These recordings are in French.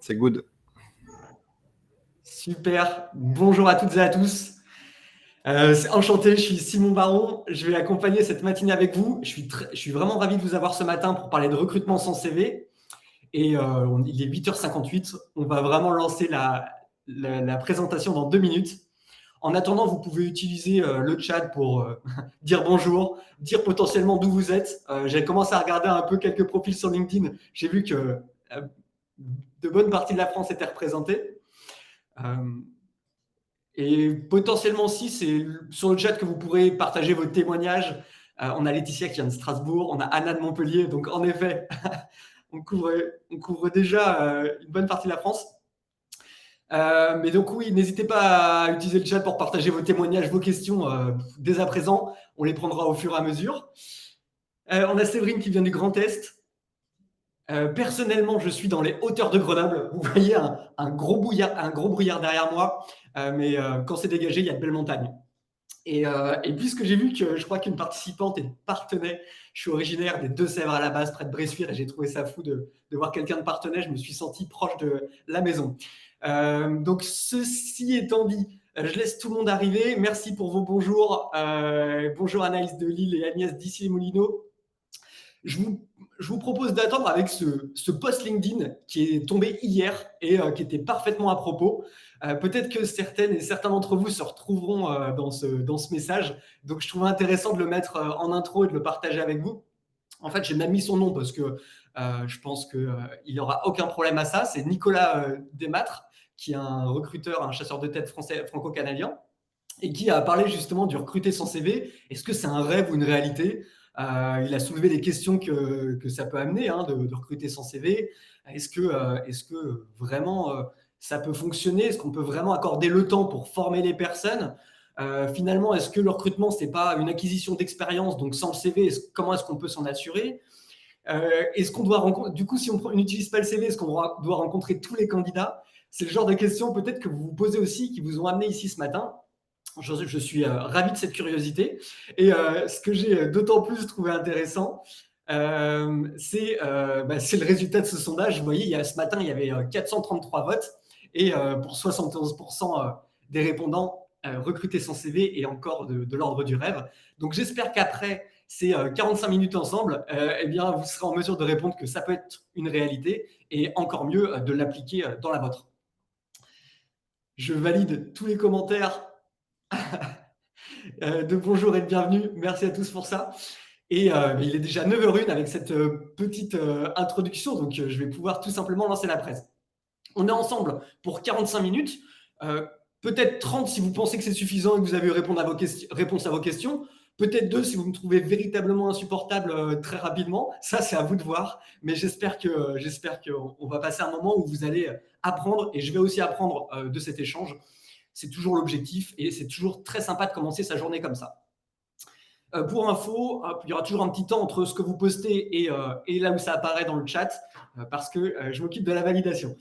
C'est good. Super. Bonjour à toutes et à tous. Enchanté, je suis Simon Baron. Je vais accompagner cette matinée avec vous. Je suis vraiment ravi de vous avoir ce matin pour parler de recrutement sans CV. Et il est 8h58. On va vraiment lancer la présentation dans 2 minutes. En attendant, vous pouvez utiliser le chat pour dire bonjour, dire potentiellement d'où vous êtes. J'ai commencé à regarder un peu quelques profils sur LinkedIn. J'ai vu que de bonnes parties de la France étaient représentées. Et potentiellement aussi, c'est sur le chat que vous pourrez partager votre témoignage. On a Laetitia qui vient de Strasbourg, on a Anna de Montpellier. Donc, en effet, on couvre déjà une bonne partie de la France. Mais donc, oui, n'hésitez pas à utiliser le chat pour partager vos témoignages, vos questions dès à présent. On les prendra au fur et à mesure. On a Séverine qui vient du Grand Est. Personnellement, je suis dans les hauteurs de Grenoble. Vous voyez un gros brouillard derrière moi, mais quand c'est dégagé, il y a de belles montagnes. Et puisque j'ai vu que je crois qu'une participante est Parthenay, je suis originaire des Deux-Sèvres à la base, près de Bressuire, et j'ai trouvé ça fou de voir quelqu'un de Parthenay. Je me suis senti proche de la maison. Donc, ceci étant dit, je laisse tout le monde arriver. Merci pour vos bonjours. Bonjour Anaïs de Lille et Agnès d'Issy-les-Moulineaux. Je vous propose d'attendre avec ce post LinkedIn qui est tombé hier et qui était parfaitement à propos. Peut-être que certaines et certains d'entre vous se retrouveront dans ce message. Donc, je trouvais intéressant de le mettre en intro et de le partager avec vous. En fait, j'ai même mis son nom parce que je pense qu'il n'y aura aucun problème à ça. C'est Nicolas Desmatres, qui est un recruteur, un chasseur de tête français, franco-canadien, et qui a parlé justement du recruter sans CV. Est-ce que c'est un rêve ou une réalité ? Il a soulevé des questions que ça peut amener de recruter sans CV. Est-ce que vraiment ça peut fonctionner ? Est-ce qu'on peut vraiment accorder le temps pour former les personnes ? Finalement, est-ce que le recrutement, ce n'est pas une acquisition d'expérience ? Donc, sans le CV, comment est-ce qu'on peut s'en assurer ? Est-ce qu'on doit rencontrer, du coup, si on n'utilise pas le CV, est-ce qu'on doit rencontrer tous les candidats ? C'est le genre de questions peut-être que vous vous posez aussi, qui vous ont amené ici ce matin. Je suis ravi de cette curiosité. Et ce que j'ai d'autant plus trouvé intéressant, c'est le résultat de ce sondage. Vous voyez, ce matin, il y avait 433 votes. Et pour 71% des répondants, recrutés sans CV et encore de l'ordre du rêve. Donc, j'espère qu'après ces 45 minutes ensemble, eh bien, vous serez en mesure de répondre que ça peut être une réalité et encore mieux de l'appliquer dans la vôtre. Je valide tous les commentaires de bonjour et de bienvenue. Merci à tous pour ça. Et il est déjà 9h01 avec cette petite introduction, donc je vais pouvoir tout simplement lancer la presse. On est ensemble pour 45 minutes, peut-être 30 si vous pensez que c'est suffisant et que vous avez eu réponse à vos questions, peut-être 2 si vous me trouvez véritablement insupportable très rapidement. Ça, c'est à vous de voir, mais j'espère qu'on va passer un moment où vous allez apprendre, et je vais aussi apprendre de cet échange. C'est toujours l'objectif et c'est toujours très sympa de commencer sa journée comme ça. Pour info, il y aura toujours un petit temps entre ce que vous postez et là où ça apparaît dans le chat parce que je m'occupe de la validation.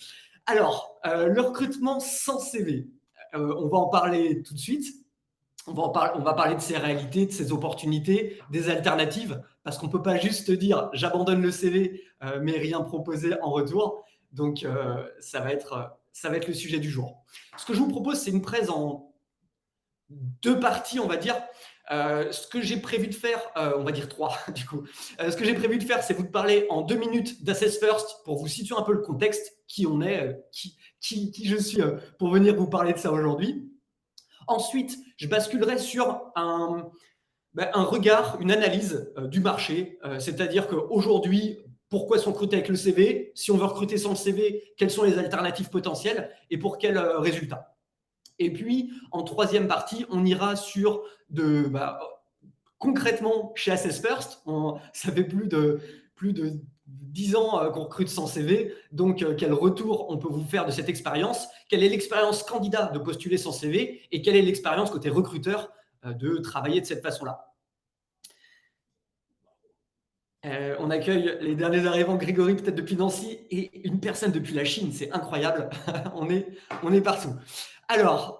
Alors, le recrutement sans CV, on va en parler tout de suite. On va parler de ses réalités, de ses opportunités, des alternatives, parce qu'on ne peut pas juste dire j'abandonne le CV mais rien proposer en retour. Donc, ça va être le sujet du jour. Ce que je vous propose, c'est une presse en 2 parties, on va dire. Ce que j'ai prévu de faire, on va dire 3 du coup. Ce que j'ai prévu de faire, c'est vous parler en 2 minutes d'Assess First pour vous situer un peu le contexte, qui on est, qui je suis pour venir vous parler de ça aujourd'hui. Ensuite, je basculerai sur un regard, une analyse du marché, c'est-à-dire qu'aujourd'hui, pourquoi sont recrutés avec le CV ? Si on veut recruter sans le CV, quelles sont les alternatives potentielles et pour quels résultats ? Et puis, en 3e partie, on ira sur concrètement, chez Assess First, ça fait plus de 10 ans qu'on recrute sans CV. Donc, quel retour on peut vous faire de cette expérience ? Quelle est l'expérience candidat de postuler sans CV ? Et quelle est l'expérience côté recruteur de travailler de cette façon-là ? On accueille les derniers arrivants, Grégory peut-être depuis Nancy et une personne depuis la Chine, c'est incroyable, on est partout. Alors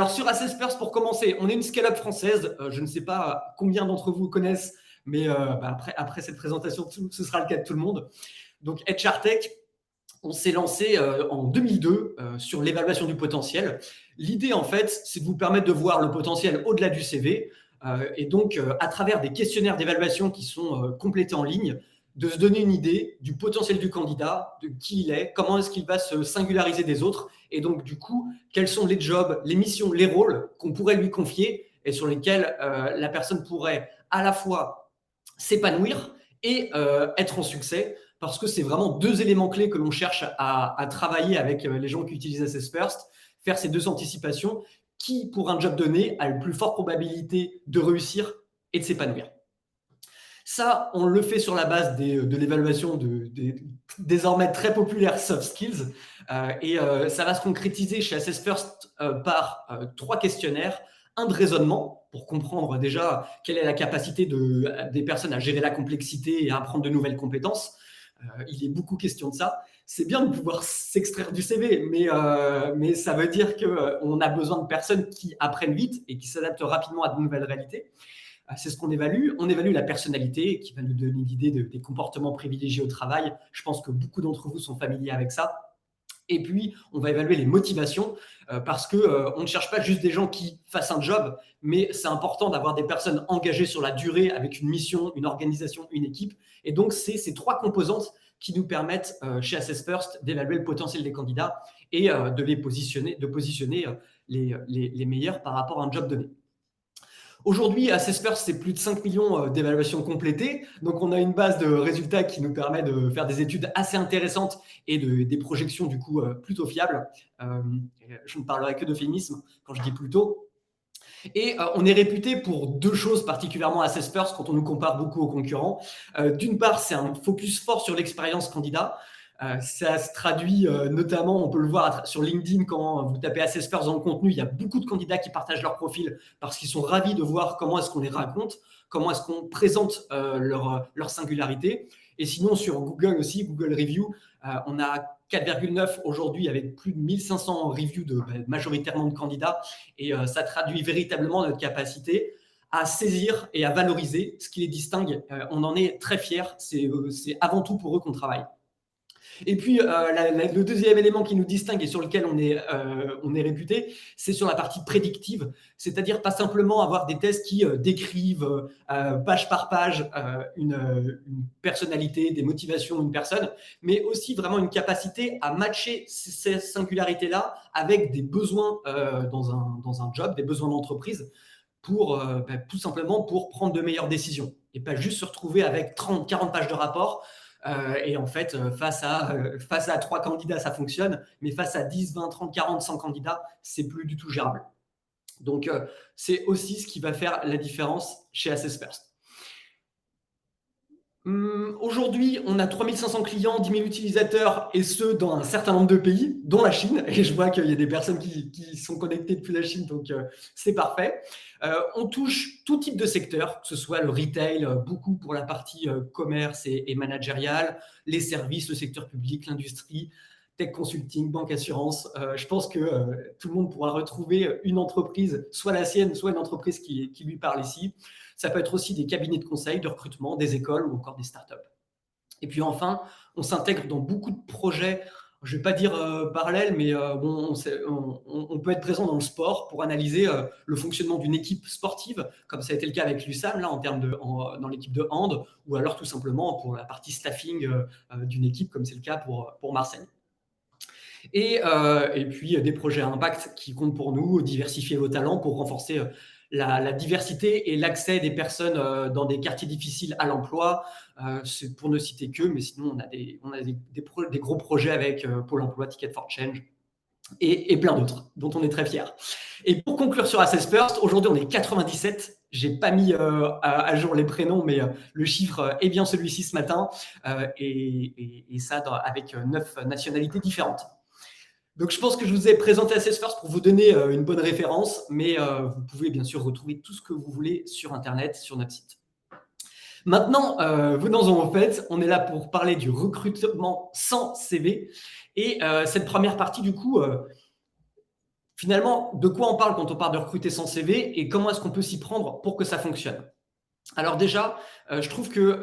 sur Assess First, pour commencer, on est une scale-up française, je ne sais pas combien d'entre vous connaissent, mais après cette présentation, ce sera le cas de tout le monde. Donc HR Tech, on s'est lancé en 2002 sur l'évaluation du potentiel. L'idée, en fait, c'est de vous permettre de voir le potentiel au-delà du CV. Et donc, à travers des questionnaires d'évaluation qui sont complétés en ligne, de se donner une idée du potentiel du candidat, de qui il est, comment est-ce qu'il va se singulariser des autres, et donc du coup, quels sont les jobs, les missions, les rôles qu'on pourrait lui confier et sur lesquels la personne pourrait à la fois s'épanouir et être en succès, parce que c'est vraiment deux éléments clés que l'on cherche à travailler avec les gens qui utilisent Assess First, faire ces deux anticipations, qui pour un job donné a le plus forte probabilité de réussir et de s'épanouir. Ça, on le fait sur la base de l'évaluation des désormais très populaires soft skills. Ça va se concrétiser chez Assess First par 3 questionnaires. Un de raisonnement, pour comprendre déjà quelle est la capacité des personnes à gérer la complexité et à apprendre de nouvelles compétences. Il est beaucoup question de ça. C'est bien de pouvoir s'extraire du CV, mais ça veut dire qu'on a besoin de personnes qui apprennent vite et qui s'adaptent rapidement à de nouvelles réalités. C'est ce qu'on évalue. On évalue la personnalité qui va nous donner l'idée des comportements privilégiés au travail. Je pense que beaucoup d'entre vous sont familiers avec ça. Et puis, on va évaluer les motivations parce qu'on ne cherche pas juste des gens qui fassent un job, mais c'est important d'avoir des personnes engagées sur la durée avec une mission, une organisation, une équipe. Et donc, c'est ces 3 composantes qui nous permettent chez Assess First d'évaluer le potentiel des candidats et de positionner les meilleurs par rapport à un job donné. Aujourd'hui, Assess First, c'est plus de 5 millions d'évaluations complétées. Donc, on a une base de résultats qui nous permet de faire des études assez intéressantes et des projections, du coup, plutôt fiables. Je ne parlerai que d'euphémisme quand je dis plutôt. Et on est réputé pour 2 choses particulièrement à Assess First quand on nous compare beaucoup aux concurrents. D'une part, c'est un focus fort sur l'expérience candidat. Ça se traduit notamment, on peut le voir sur LinkedIn, quand vous tapez Assess First dans le contenu, il y a beaucoup de candidats qui partagent leur profil parce qu'ils sont ravis de voir comment est-ce qu'on les raconte, comment est-ce qu'on présente leur singularité. Et sinon, sur Google aussi, Google Review, on a 4,9 aujourd'hui avec plus de 1500 reviews majoritairement de candidats. Et ça traduit véritablement notre capacité à saisir et à valoriser ce qui les distingue. On en est très fiers. C'est avant tout pour eux qu'on travaille. Et puis, le deuxième élément qui nous distingue et sur lequel on est réputé, c'est sur la partie prédictive, c'est-à-dire pas simplement avoir des tests qui décrivent page par page une personnalité, des motivations d'une personne, mais aussi vraiment une capacité à matcher ces singularités-là avec des besoins dans un job, des besoins d'entreprise, tout simplement pour prendre de meilleures décisions et pas juste se retrouver avec 30, 40 pages de rapport. Et en fait, face à 3 candidats, ça fonctionne, mais face à 10, 20, 30, 40, 100 candidats, c'est plus du tout gérable. Donc, c'est aussi ce qui va faire la différence chez Assess First. Aujourd'hui, on a 3500 clients, 10 000 utilisateurs, et ce, dans un certain nombre de pays, dont la Chine. Et je vois qu'il y a des personnes qui sont connectées depuis la Chine, donc c'est parfait. On touche tout type de secteur, que ce soit le retail, beaucoup pour la partie commerce et managériale, les services, le secteur public, l'industrie, tech consulting, banque, assurance. Je pense que tout le monde pourra retrouver une entreprise, soit la sienne, soit une entreprise qui lui parle ici. Ça peut être aussi des cabinets de conseil, de recrutement, des écoles ou encore des startups. Et puis enfin, on s'intègre dans beaucoup de projets, je ne vais pas dire parallèles, mais on peut être présent dans le sport pour analyser le fonctionnement d'une équipe sportive, comme ça a été le cas avec l'USAM, là, dans l'équipe de hand, ou alors tout simplement pour la partie staffing d'une équipe, comme c'est le cas pour Marseille. Et puis des projets à impact qui comptent pour nous, diversifier vos talents pour renforcer la diversité et l'accès des personnes dans des quartiers difficiles à l'emploi. C'est pour ne citer que, mais sinon on a des gros projets avec Pôle emploi, Ticket for Change et plein d'autres dont on est très fiers. Et pour conclure sur Assess First, aujourd'hui on est 97. J'ai pas mis à jour les prénoms, mais le chiffre est bien celui-ci ce matin, et ça avec 9 nationalités différentes. Donc, je pense que je vous ai présenté Assess First pour vous donner une bonne référence, mais vous pouvez bien sûr retrouver tout ce que vous voulez sur Internet, sur notre site. Maintenant, venons-en au fait. On est là pour parler du recrutement sans CV. Et cette première partie, du coup, finalement, de quoi on parle quand on parle de recruter sans CV et comment est-ce qu'on peut s'y prendre pour que ça fonctionne? Alors déjà, je trouve que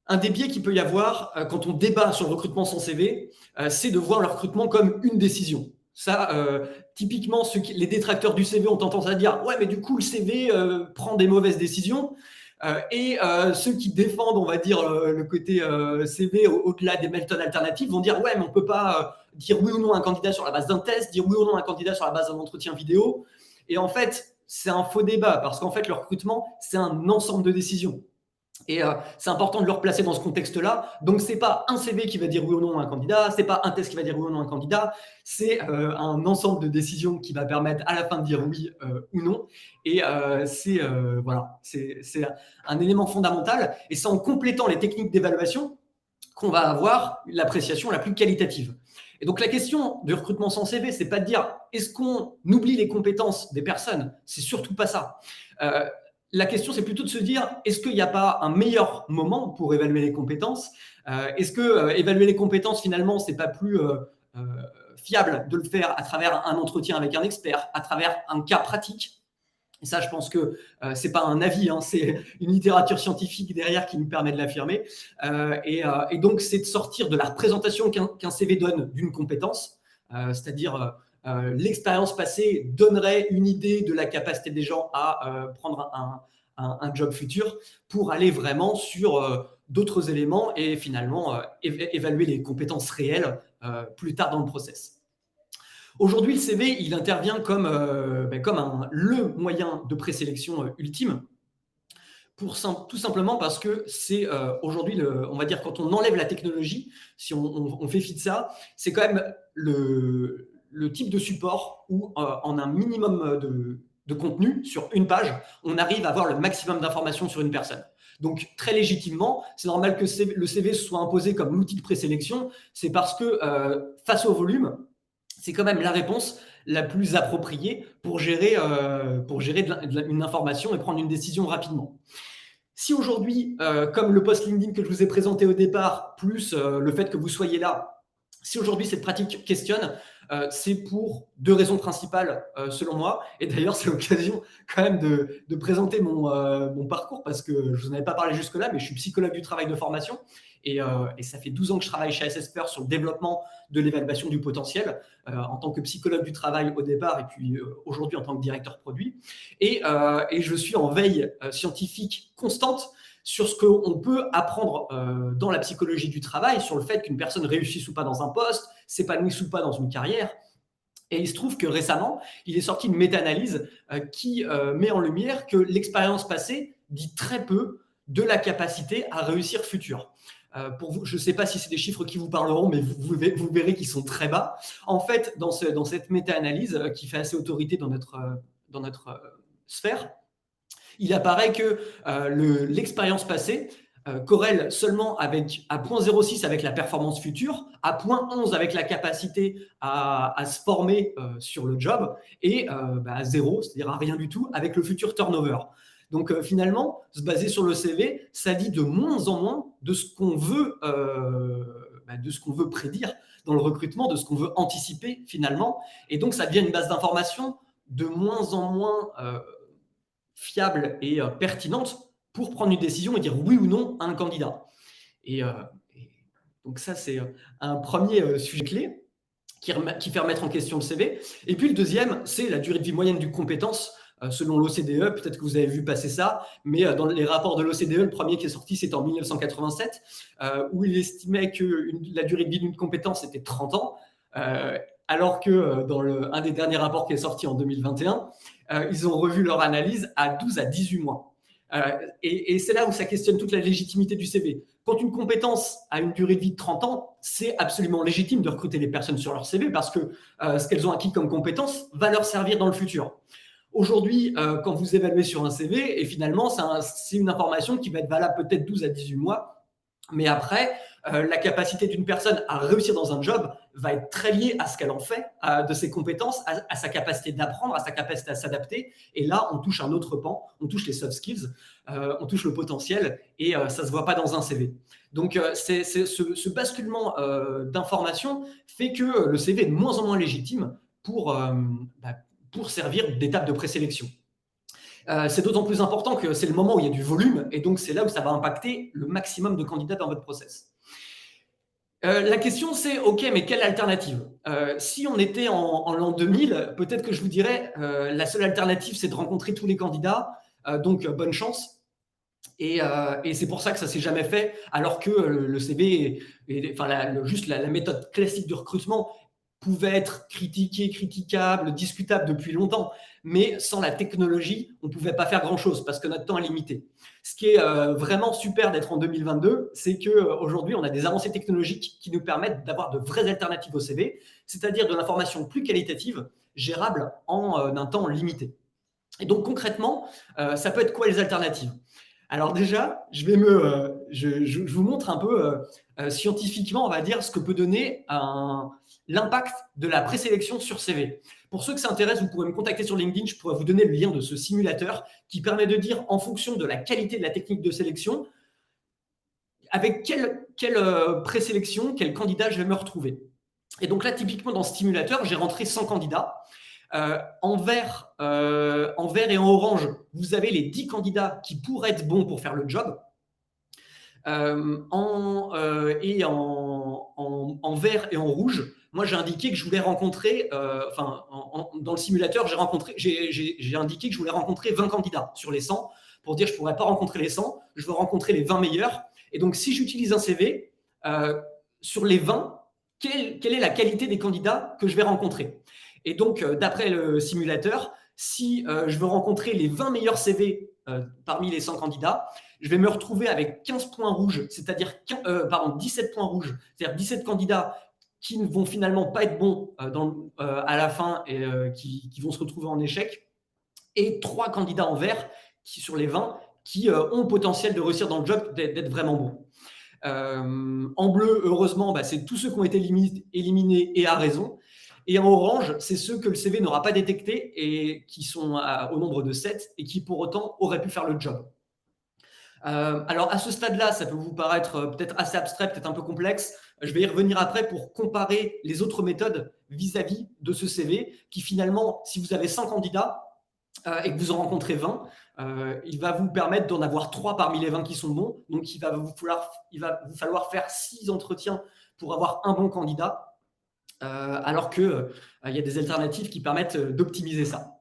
Un des biais qu'il peut y avoir quand on débat sur le recrutement sans CV, c'est de voir le recrutement comme une décision. Ça, typiquement, les détracteurs du CV ont tendance à dire « Ouais, mais du coup, le CV prend des mauvaises décisions ». Et ceux qui défendent, on va dire, le côté CV au-delà des méthodes alternatives vont dire « Ouais, mais on ne peut pas dire oui ou non à un candidat sur la base d'un test, dire oui ou non à un candidat sur la base d'un entretien vidéo ». Et en fait, c'est un faux débat parce qu'en fait, le recrutement, c'est un ensemble de décisions. Et c'est important de le replacer dans ce contexte-là. Donc, ce n'est pas un CV qui va dire oui ou non à un candidat, ce n'est pas un test qui va dire oui ou non à un candidat, c'est un ensemble de décisions qui va permettre à la fin de dire oui ou non. Et voilà, c'est un élément fondamental. Et c'est en complétant les techniques d'évaluation qu'on va avoir l'appréciation la plus qualitative. Et donc, la question du recrutement sans CV, ce n'est pas de dire est-ce qu'on oublie les compétences des personnes, c'est surtout pas ça. La question, c'est plutôt de se dire, est-ce qu'il n'y a pas un meilleur moment pour évaluer les compétences? Est-ce que évaluer les compétences, finalement, c'est pas plus fiable de le faire à travers un entretien avec un expert, à travers un cas pratique? Et ça, je pense que c'est pas un avis, hein, c'est une littérature scientifique derrière qui nous permet de l'affirmer. Et donc, c'est de sortir de la représentation qu'un CV donne d'une compétence, c'est-à-dire l'expérience passée donnerait une idée de la capacité des gens à prendre un job futur, pour aller vraiment sur d'autres éléments et finalement évaluer les compétences réelles plus tard dans le process. Aujourd'hui, le CV, il intervient comme le moyen de présélection ultime, tout simplement parce que c'est aujourd'hui, on va dire, quand on enlève la technologie, si on fait fi de ça, c'est quand même le type de support où en un minimum de contenu sur une page, on arrive à avoir le maximum d'informations sur une personne. Donc, très légitimement, c'est normal que le CV soit imposé comme l'outil de présélection. C'est parce que face au volume, c'est quand même la réponse la plus appropriée pour gérer une information et prendre une décision rapidement. Si aujourd'hui, comme le post LinkedIn que je vous ai présenté au départ, plus le fait que vous soyez là, si aujourd'hui cette pratique questionne, c'est pour deux raisons principales selon moi. Et d'ailleurs, c'est l'occasion quand même de présenter mon parcours, parce que je ne vous en avais pas parlé jusque-là, mais je suis psychologue du travail de formation. Et ça fait 12 ans que je travaille chez Assess First sur le développement de l'évaluation du potentiel, en tant que psychologue du travail au départ, et puis aujourd'hui en tant que directeur produit. Et je suis en veille scientifique constante sur ce qu'on peut apprendre dans la psychologie du travail, sur le fait qu'une personne réussisse ou pas dans un poste, s'épanouisse ou pas dans une carrière. Et il se trouve que récemment, il est sorti une méta-analyse qui met en lumière que l'expérience passée dit très peu de la capacité à réussir futur. Pour vous, je ne sais pas si c'est des chiffres qui vous parleront, mais vous verrez qu'ils sont très bas. En fait, dans cette méta-analyse qui fait assez autorité dans notre sphère, il apparaît que l'expérience passée corrèle seulement à 0,06 avec la performance future, à 0,11 avec la capacité à se former sur le job, et à 0, c'est-à-dire à rien du tout, avec le futur turnover. Donc finalement, se baser sur le CV, ça dit de moins en moins de ce qu'on veut, prédire dans le recrutement, de ce qu'on veut anticiper finalement. Et donc ça devient une base d'information de moins en moins fiable et pertinente pour prendre une décision et dire oui ou non à un candidat. Et donc ça, c'est un premier sujet clé qui fait remettre en question le CV. Et puis le deuxième, c'est la durée de vie moyenne d'une compétence. Selon l'OCDE, peut-être que vous avez vu passer ça, mais dans les rapports de l'OCDE, le premier qui est sorti, c'était en 1987, où il estimait que la durée de vie d'une compétence était 30 ans, alors que dans un des derniers rapports qui est sorti en 2021, ils ont revu leur analyse à 12 à 18 mois. Et c'est là où ça questionne toute la légitimité du CV. Quand une compétence a une durée de vie de 30 ans, c'est absolument légitime de recruter les personnes sur leur CV, parce que ce qu'elles ont acquis comme compétence va leur servir dans le futur. Aujourd'hui, quand vous évaluez sur un CV, et finalement, c'est une information qui va être valable peut-être 12 à 18 mois, mais après, la capacité d'une personne à réussir dans un job va être très liée à ce qu'elle en fait, de ses compétences, à sa capacité d'apprendre, à sa capacité à s'adapter. Et là, on touche un autre pan, on touche les soft skills, on touche le potentiel, et ça ne se voit pas dans un CV. Donc, ce basculement d'information fait que le CV est de moins en moins légitime pour servir d'étape de présélection. C'est d'autant plus important que c'est le moment où il y a du volume, et donc c'est là où ça va impacter le maximum de candidats dans votre process. La question c'est, ok, mais quelle alternative? Si on était en l'an 2000, peut-être que je vous dirais, la seule alternative c'est de rencontrer tous les candidats, donc bonne chance. Et c'est pour ça que ça s'est jamais fait, alors que le CV, enfin juste la méthode classique de recrutement pouvait être critiquée, critiquable, discutable depuis longtemps, mais sans la technologie, on ne pouvait pas faire grand-chose parce que notre temps est limité. Ce qui est vraiment super d'être en 2022, c'est qu'aujourd'hui, on a des avancées technologiques qui nous permettent d'avoir de vraies alternatives au CV, c'est-à-dire de l'information plus qualitative, gérable en un temps limité. Et donc concrètement, ça peut être quoi les alternatives? Alors déjà, je vous montre un peu scientifiquement, on va dire, ce que peut donner l'impact de la présélection sur CV. Pour ceux que ça intéresse, vous pourrez me contacter sur LinkedIn, je pourrais vous donner le lien de ce simulateur qui permet de dire, en fonction de la qualité de la technique de sélection, avec quelle présélection, quel candidat je vais me retrouver. Et donc là, typiquement, dans ce simulateur, j'ai rentré 100 candidats. En vert et en orange, vous avez les 10 candidats qui pourraient être bons pour faire le job. En vert et en rouge, moi j'ai indiqué que je voulais rencontrer, dans le simulateur, j'ai indiqué que je voulais rencontrer 20 candidats sur les 100 pour dire je ne pourrais pas rencontrer les 100, je veux rencontrer les 20 meilleurs. Et donc si j'utilise un CV, sur les 20, quelle est la qualité des candidats que je vais rencontrer? Et donc, d'après le simulateur, si je veux rencontrer les 20 meilleurs CV parmi les 100 candidats, je vais me retrouver avec 15 points rouges, c'est-à-dire 17 points rouges, c'est-à-dire 17 candidats qui ne vont finalement pas être bons à la fin et qui vont se retrouver en échec, et 3 candidats en vert sur les 20 qui ont le potentiel de réussir dans le job, d'être vraiment bons. En bleu, heureusement, c'est tous ceux qui ont été éliminés et à raison. Et en orange, c'est ceux que le CV n'aura pas détectés et qui sont au nombre de 7 et qui pour autant auraient pu faire le job. Alors à ce stade-là, ça peut vous paraître peut-être assez abstrait, peut-être un peu complexe. Je vais y revenir après pour comparer les autres méthodes vis-à-vis de ce CV qui finalement, si vous avez 100 candidats et que vous en rencontrez 20, il va vous permettre d'en avoir 3 parmi les 20 qui sont bons. Donc il va vous falloir faire 6 entretiens pour avoir un bon candidat. Alors qu'il y a des alternatives qui permettent d'optimiser ça.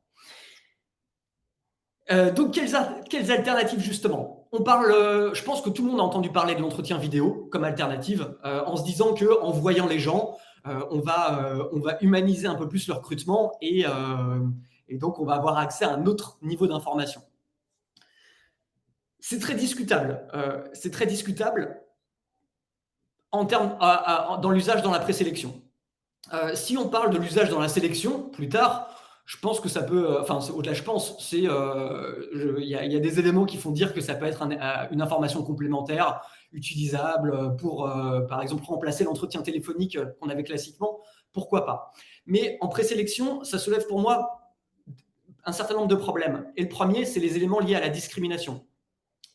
Donc, quelles alternatives justement? Je pense que tout le monde a entendu parler de l'entretien vidéo comme alternative, en se disant qu'en voyant les gens, on va humaniser un peu plus le recrutement et donc on va avoir accès à un autre niveau d'information. C'est très discutable. Dans l'usage dans la présélection. Si on parle de l'usage dans la sélection, plus tard, je pense que ça peut, au-delà, il y a des éléments qui font dire que ça peut être une information complémentaire, utilisable pour, par exemple, remplacer l'entretien téléphonique qu'on avait classiquement, pourquoi pas. Mais en présélection, ça soulève pour moi un certain nombre de problèmes. Et le premier, c'est les éléments liés à la discrimination.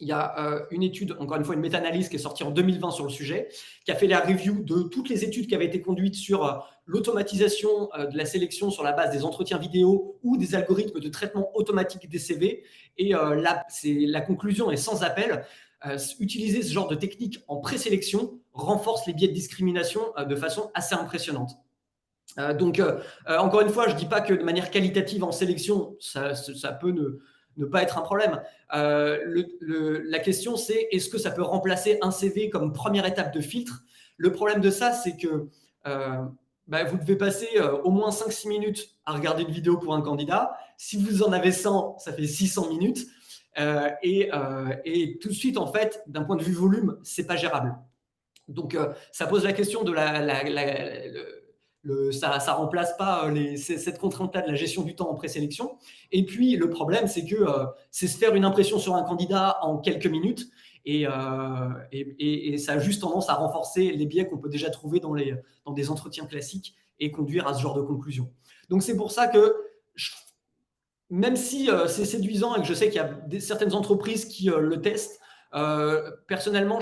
Il y a une étude, encore une fois une méta-analyse qui est sortie en 2020 sur le sujet, qui a fait la review de toutes les études qui avaient été conduites sur l'automatisation de la sélection sur la base des entretiens vidéo ou des algorithmes de traitement automatique des CV. Et la conclusion est sans appel. Utiliser ce genre de technique en présélection renforce les biais de discrimination de façon assez impressionnante. Donc, encore une fois, je ne dis pas que de manière qualitative en sélection, ça peut ne pas être un problème. La question, c'est est-ce que ça peut remplacer un CV comme première étape de filtre? Le problème de ça, c'est que vous devez passer au moins 5-6 minutes à regarder une vidéo pour un candidat. Si vous en avez 100, ça fait 600 minutes. Et tout de suite, en fait, d'un point de vue volume, c'est pas gérable. Donc, ça pose la question de ça remplace pas cette contrainte-là de la gestion du temps en présélection. Et puis, le problème, c'est que c'est se faire une impression sur un candidat en quelques minutes et ça a juste tendance à renforcer les biais qu'on peut déjà trouver dans des entretiens classiques et conduire à ce genre de conclusion. Donc, c'est pour ça que même si c'est séduisant et que je sais qu'il y a certaines entreprises qui le testent, personnellement,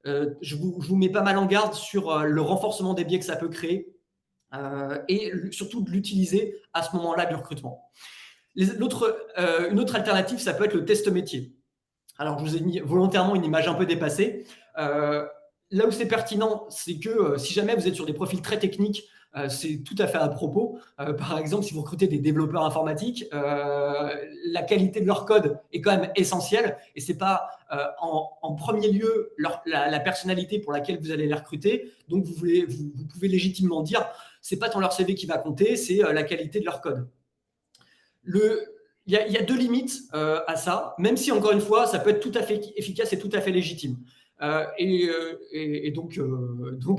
je vous mets pas mal en garde sur le renforcement des biais que ça peut créer et surtout de l'utiliser à ce moment-là du recrutement. Une autre alternative, ça peut être le test métier. Alors, je vous ai mis volontairement une image un peu dépassée. Là où c'est pertinent, c'est que si jamais vous êtes sur des profils très techniques, c'est tout à fait à propos. Par exemple, si vous recrutez des développeurs informatiques, la qualité de leur code est quand même essentielle et c'est pas en premier lieu la personnalité pour laquelle vous allez les recruter. Donc, vous pouvez légitimement dire, c'est pas tant leur CV qui va compter, c'est la qualité de leur code. Il y a deux limites à ça, même si, encore une fois, ça peut être tout à fait efficace et tout à fait légitime. Donc,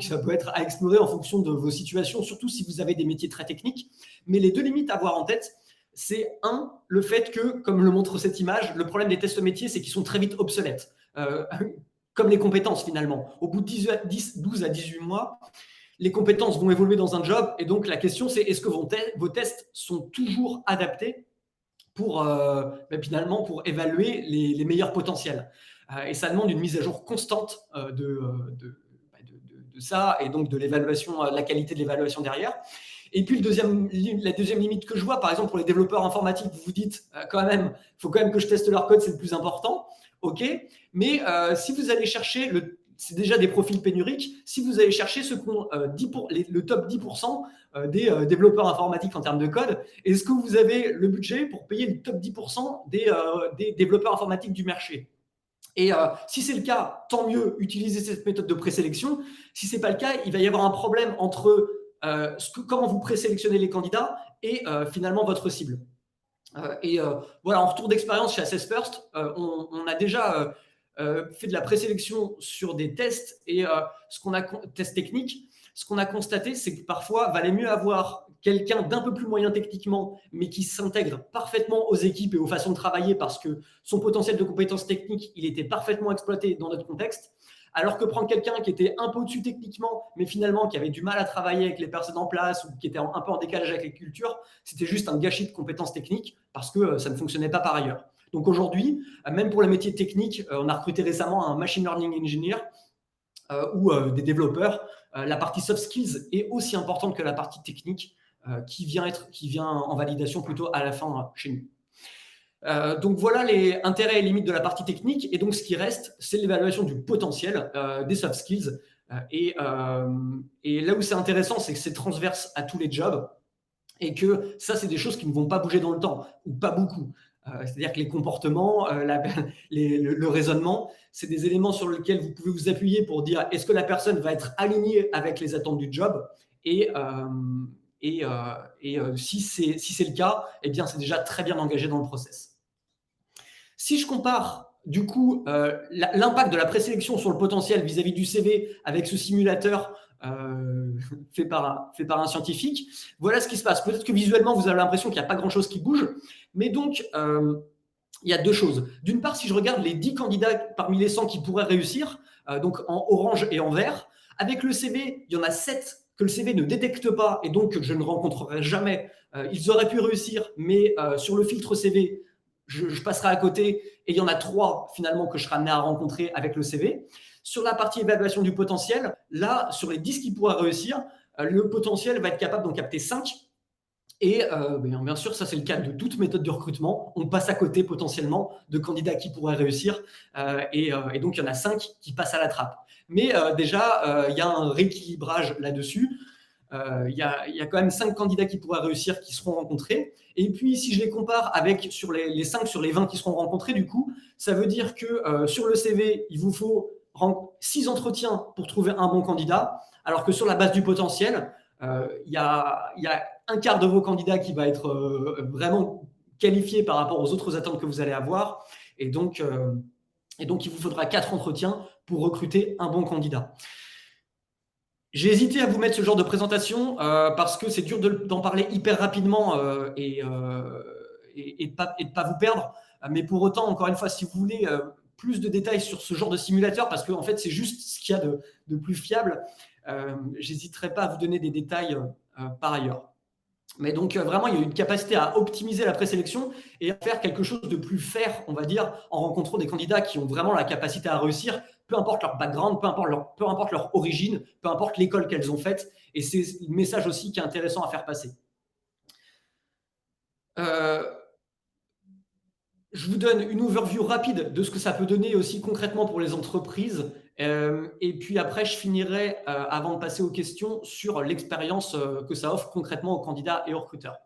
ça peut être à explorer en fonction de vos situations, surtout si vous avez des métiers très techniques. Mais les deux limites à avoir en tête, c'est le fait que, comme le montre cette image, le problème des tests métiers, c'est qu'ils sont très vite obsolètes. Comme les compétences, finalement. Au bout de 12 à 18 mois, les compétences vont évoluer dans un job. Et donc, la question, c'est est-ce que vos tests sont toujours adaptés pour, finalement, pour évaluer les meilleurs potentiels. Et ça demande une mise à jour constante de ça et donc de l'évaluation, la qualité de l'évaluation derrière. Et puis, la deuxième limite que je vois, par exemple, pour les développeurs informatiques, vous vous dites quand même, il faut quand même que je teste leur code, c'est le plus important. OK, mais si vous allez chercher c'est déjà des profils pénuriques. Si vous allez chercher ceux qui ont le top 10% des développeurs informatiques en termes de code, est-ce que vous avez le budget pour payer le top 10% des développeurs informatiques du marché? Et si c'est le cas, tant mieux, utilisez cette méthode de présélection. Si ce n'est pas le cas, il va y avoir un problème entre comment vous présélectionnez les candidats et finalement votre cible. Voilà, en retour d'expérience chez Assess First, on a déjà fait de la présélection sur des tests et tests techniques. Ce qu'on a constaté, c'est que parfois, valait mieux avoir quelqu'un d'un peu plus moyen techniquement, mais qui s'intègre parfaitement aux équipes et aux façons de travailler parce que son potentiel de compétences techniques, il était parfaitement exploité dans notre contexte. Alors que prendre quelqu'un qui était un peu au-dessus techniquement, mais finalement qui avait du mal à travailler avec les personnes en place ou qui était un peu en décalage avec les cultures, c'était juste un gâchis de compétences techniques parce que ça ne fonctionnait pas par ailleurs. Donc aujourd'hui, même pour les métiers techniques, on a recruté récemment un machine learning engineer ou des développeurs. La partie soft skills est aussi importante que la partie technique qui vient en validation plutôt à la fin chez nous. Donc voilà les intérêts et limites de la partie technique. Et donc ce qui reste, c'est l'évaluation du potentiel des soft skills. Et là où c'est intéressant, c'est que c'est transverse à tous les jobs et que ça, c'est des choses qui ne vont pas bouger dans le temps, ou pas beaucoup. C'est-à-dire que les comportements, le raisonnement, c'est des éléments sur lesquels vous pouvez vous appuyer pour dire est-ce que la personne va être alignée avec les attentes du job et si c'est le cas, eh bien, c'est déjà très bien engagé dans le process. Si je compare du coup l'impact de la présélection sur le potentiel vis-à-vis du CV avec ce simulateur fait par un scientifique, voilà ce qui se passe. Peut-être que visuellement, vous avez l'impression qu'il n'y a pas grand-chose qui bouge, mais donc, il y a deux choses. D'une part, si je regarde les 10 candidats parmi les 100 qui pourraient réussir, donc en orange et en vert, avec le CV, il y en a 7 que le CV ne détecte pas et donc que je ne rencontrerai jamais. Ils auraient pu réussir, mais sur le filtre CV, je passerai à côté et il y en a 3 finalement que je serai amené à rencontrer avec le CV. Sur la partie évaluation du potentiel, là, sur les 10 qui pourraient réussir, le potentiel va être capable d'en capter 5. Et bien sûr, ça c'est le cas de toute méthode de recrutement. On passe à côté potentiellement de candidats qui pourraient réussir. Et donc, il y en a 5 qui passent à la trappe. Mais déjà, il y a un rééquilibrage là-dessus. Il y a quand même 5 candidats qui pourraient réussir qui seront rencontrés. Et puis, si je les compare avec sur les 5 sur les 20 qui seront rencontrés, du coup, ça veut dire que sur le CV, il vous faut 6 entretiens pour trouver un bon candidat, alors que sur la base du potentiel, il y a un quart de vos candidats qui va être vraiment qualifié par rapport aux autres attentes que vous allez avoir. Et donc, il vous faudra 4 entretiens pour recruter un bon candidat. J'ai hésité à vous mettre ce genre de présentation parce que c'est dur d'en parler hyper rapidement et de pas vous perdre. Mais pour autant, encore une fois, si vous voulez plus de détails sur ce genre de simulateur, parce qu'en fait, c'est juste ce qu'il y a de plus fiable, j'hésiterai pas à vous donner des détails par ailleurs. Mais donc, vraiment, il y a une capacité à optimiser la présélection et à faire quelque chose de plus fair, on va dire, en rencontrant des candidats qui ont vraiment la capacité à réussir, peu importe leur background, peu importe leur origine, peu importe l'école qu'elles ont faite. Et c'est le message aussi qui est intéressant à faire passer. Je vous donne une overview rapide de ce que ça peut donner aussi concrètement pour les entreprises. Et puis après, je finirai, avant de passer aux questions, sur l'expérience que ça offre concrètement aux candidats et aux recruteurs.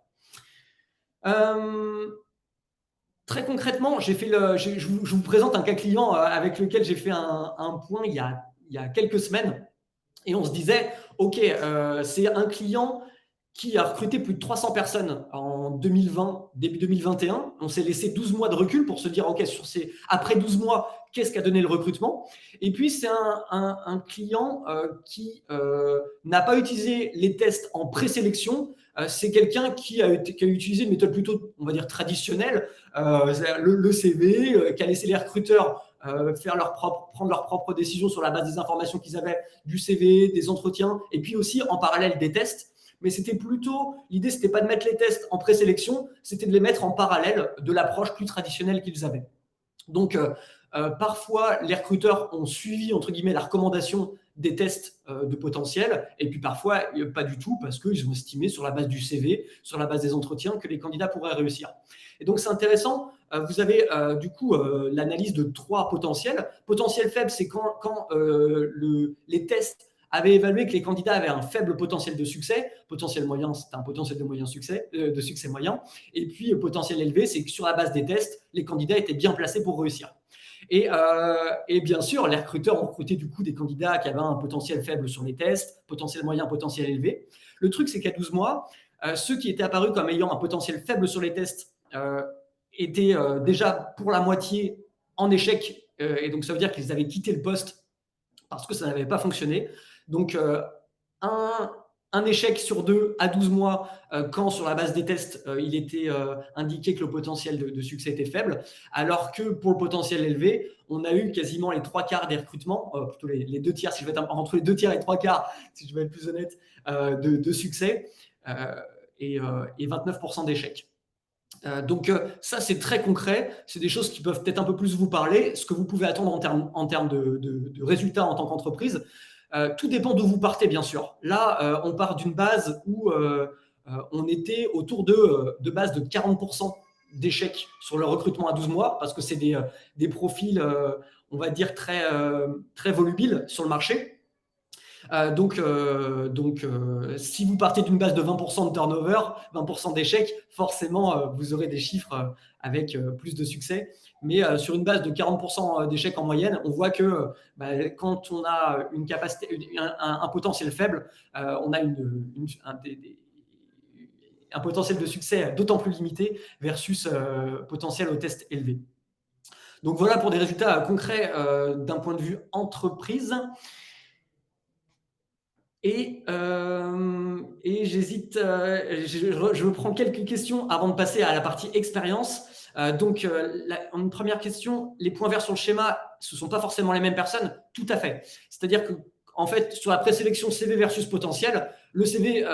Très concrètement, je vous présente un cas client avec lequel j'ai fait un point il y a quelques semaines. Et on se disait, OK, c'est un client qui a recruté plus de 300 personnes en 2020, début 2021. On s'est laissé 12 mois de recul pour se dire, OK, après 12 mois, qu'est-ce qu'a donné le recrutement? Et puis, c'est un client qui n'a pas utilisé les tests en présélection. C'est quelqu'un qui a utilisé une méthode plutôt, on va dire, traditionnelle, le CV, qui a laissé les recruteurs prendre leurs propres décisions sur la base des informations qu'ils avaient, du CV, des entretiens, et puis aussi en parallèle des tests. Mais c'était plutôt, l'idée, c'était pas de mettre les tests en présélection, c'était de les mettre en parallèle de l'approche plus traditionnelle qu'ils avaient. Donc, parfois, les recruteurs ont suivi, entre guillemets, la recommandation des tests de potentiel, et puis parfois, pas du tout, parce qu'ils ont estimé sur la base du CV, sur la base des entretiens, que les candidats pourraient réussir. Et donc, c'est intéressant. Vous avez du coup l'analyse de 3 potentiels. Potentiel faible, c'est quand les tests avaient évalué que les candidats avaient un faible potentiel de succès. Potentiel moyen, c'est un potentiel de succès moyen. Et puis, potentiel élevé, c'est que sur la base des tests, les candidats étaient bien placés pour réussir. Et bien sûr, les recruteurs ont recruté du coup des candidats qui avaient un potentiel faible sur les tests, potentiel moyen, potentiel élevé. Le truc, c'est qu'à 12 mois, ceux qui étaient apparus comme ayant un potentiel faible sur les tests étaient déjà pour la moitié en échec. Et donc, ça veut dire qu'ils avaient quitté le poste parce que ça n'avait pas fonctionné. Donc, un échec sur 2 à 12 mois, quand sur la base des tests, il était indiqué que le potentiel de succès était faible, alors que pour le potentiel élevé, on a eu quasiment les 3/4 des recrutements, plutôt les 2 tiers, si je vais être entre les 2 tiers et 3/4, si je vais être plus honnête, de succès, et 29% d'échecs. Donc ça, c'est très concret. C'est des choses qui peuvent peut-être un peu plus vous parler. Ce que vous pouvez attendre en termes de résultats en tant qu'entreprise. Tout dépend d'où vous partez, bien sûr. Là, on part d'une base où on était autour de base de 40% d'échecs sur le recrutement à 12 mois, parce que c'est des profils, on va dire, très volubiles sur le marché. Donc, si vous partez d'une base de 20% de turnover, 20% d'échecs, forcément, vous aurez des chiffres avec plus de succès. Mais sur une base de 40% d'échecs en moyenne, on voit que quand on a une capacité, un potentiel faible, on a un potentiel de succès d'autant plus limité versus potentiel au test élevé. Donc voilà pour des résultats concrets d'un point de vue entreprise. Et j'hésite, je prends quelques questions avant de passer à la partie expérience. Donc, une première question, les points verts sur le schéma, ce ne sont pas forcément les mêmes personnes? Tout à fait. C'est-à-dire que, en fait, sur la présélection CV versus potentiel, le CV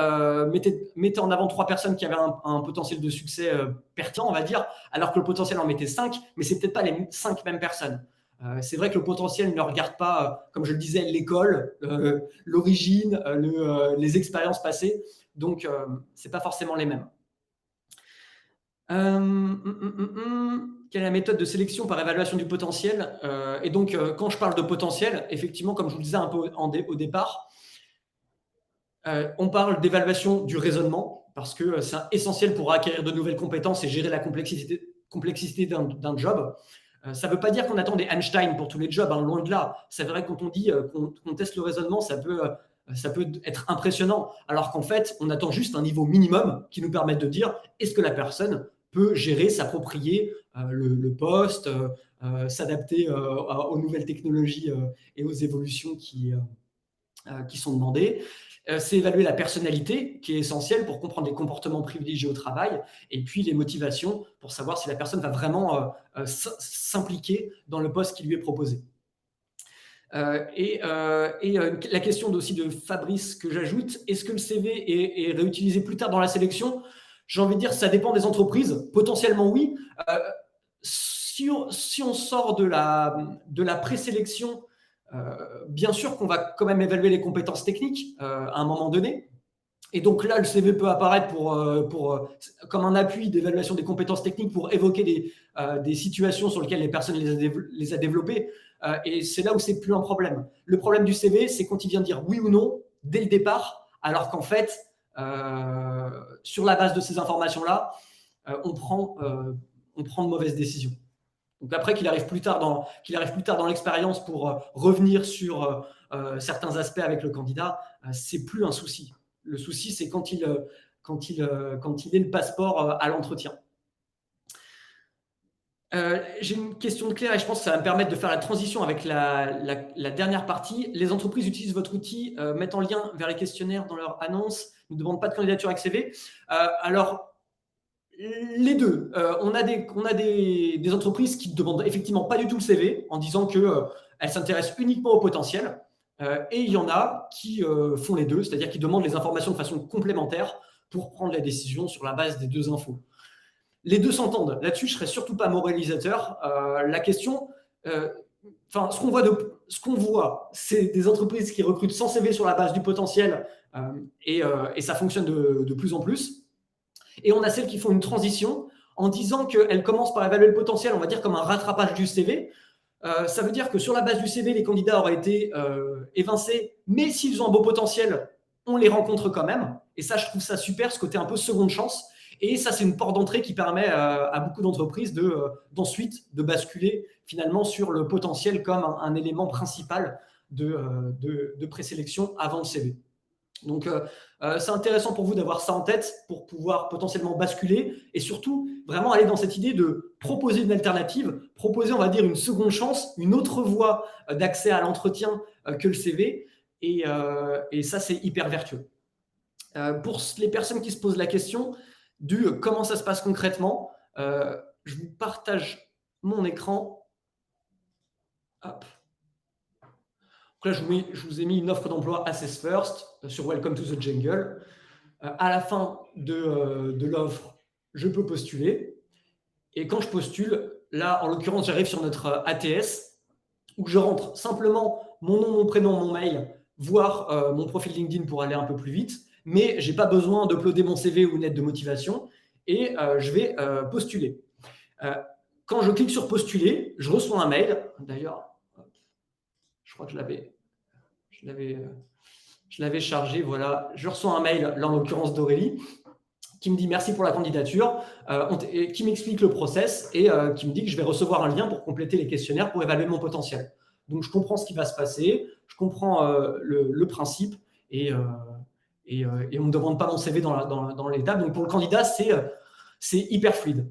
mettait en avant 3 personnes qui avaient un potentiel de succès pertinent, on va dire, alors que le potentiel en mettait 5, mais ce n'est peut-être pas les 5 mêmes personnes. C'est vrai que le potentiel ne regarde pas, comme je le disais, l'école, l'origine, les expériences passées. Donc, ce n'est pas forcément les mêmes. Quelle est la méthode de sélection par évaluation du potentiel? Et donc, quand je parle de potentiel, effectivement, comme je vous le disais un peu au départ, on parle d'évaluation du raisonnement, parce que c'est essentiel pour acquérir de nouvelles compétences et gérer la complexité d'un job. Ça ne veut pas dire qu'on attend des Einstein pour tous les jobs, hein, loin de là. C'est vrai que quand on dit qu'on teste le raisonnement, ça peut être impressionnant, alors qu'en fait, on attend juste un niveau minimum qui nous permette de dire est-ce que la personne peut gérer, s'approprier le poste, s'adapter aux nouvelles technologies et aux évolutions qui sont demandées. C'est évaluer la personnalité qui est essentielle pour comprendre les comportements privilégiés au travail et puis les motivations pour savoir si la personne va vraiment s'impliquer dans le poste qui lui est proposé. La question aussi de Fabrice que j'ajoute, est-ce que le CV est réutilisé plus tard dans la sélection? J'ai envie de dire, ça dépend des entreprises. Potentiellement, oui. Si on sort de la présélection, bien sûr qu'on va quand même évaluer les compétences techniques à un moment donné. Et donc là, le CV peut apparaître comme un appui d'évaluation des compétences techniques pour évoquer des situations sur lesquelles les personnes les a développées. Et c'est là où c'est plus un problème. Le problème du CV, c'est quand il vient dire oui ou non dès le départ, alors qu'en fait, sur la base de ces informations-là, on prend de mauvaises décisions. Donc après qu'il arrive plus tard dans l'expérience pour revenir sur certains aspects avec le candidat, c'est plus un souci. Le souci, c'est quand il est le passeport à l'entretien. J'ai une question de Claire et je pense que ça va me permettre de faire la transition avec la dernière partie. Les entreprises utilisent votre outil, mettent en lien vers les questionnaires dans leur annonce, ne demandent pas de candidature avec CV. Alors, les deux. On a des entreprises qui ne demandent effectivement pas du tout le CV en disant qu'elles s'intéressent uniquement au potentiel. Et il y en a qui font les deux, c'est-à-dire qui demandent les informations de façon complémentaire pour prendre la décision sur la base des deux infos. Les deux s'entendent. Là-dessus, je ne serais surtout pas moralisateur. La question, ce qu'on voit, c'est des entreprises qui recrutent sans CV sur la base du potentiel et ça fonctionne de plus en plus. Et on a celles qui font une transition en disant qu'elles commencent par évaluer le potentiel, on va dire comme un rattrapage du CV. Ça veut dire que sur la base du CV, les candidats auraient été évincés, mais s'ils ont un beau potentiel, on les rencontre quand même. Et ça, je trouve ça super, ce côté un peu seconde chance. Et ça, c'est une porte d'entrée qui permet à beaucoup d'entreprises d'ensuite de basculer finalement sur le potentiel comme un élément principal de présélection avant le CV. Donc, c'est intéressant pour vous d'avoir ça en tête pour pouvoir potentiellement basculer et surtout vraiment aller dans cette idée de proposer une alternative, proposer, on va dire, une seconde chance, une autre voie d'accès à l'entretien que le CV. Et ça, c'est hyper vertueux. Pour les personnes qui se posent la question du comment ça se passe concrètement, je vous partage mon écran. Hop. Donc là, je vous ai mis une offre d'emploi Assess First sur Welcome to the Jungle. À la fin de l'offre, je peux postuler. Et quand je postule, là, en l'occurrence, j'arrive sur notre ATS où je rentre simplement mon nom, mon prénom, mon mail, voire mon profil LinkedIn pour aller un peu plus vite. Mais je n'ai pas besoin d'uploader mon CV ou une lettre de motivation et je vais postuler. Quand je clique sur postuler, je reçois un mail. D'ailleurs, je crois que je l'avais chargé. Voilà, je reçois un mail, là en l'occurrence d'Aurélie, qui me dit merci pour la candidature, qui m'explique le process et qui me dit que je vais recevoir un lien pour compléter les questionnaires pour évaluer mon potentiel. Donc, je comprends ce qui va se passer, je comprends le principe et on ne me demande pas mon CV dans l'étape. Donc, pour le candidat, c'est hyper fluide.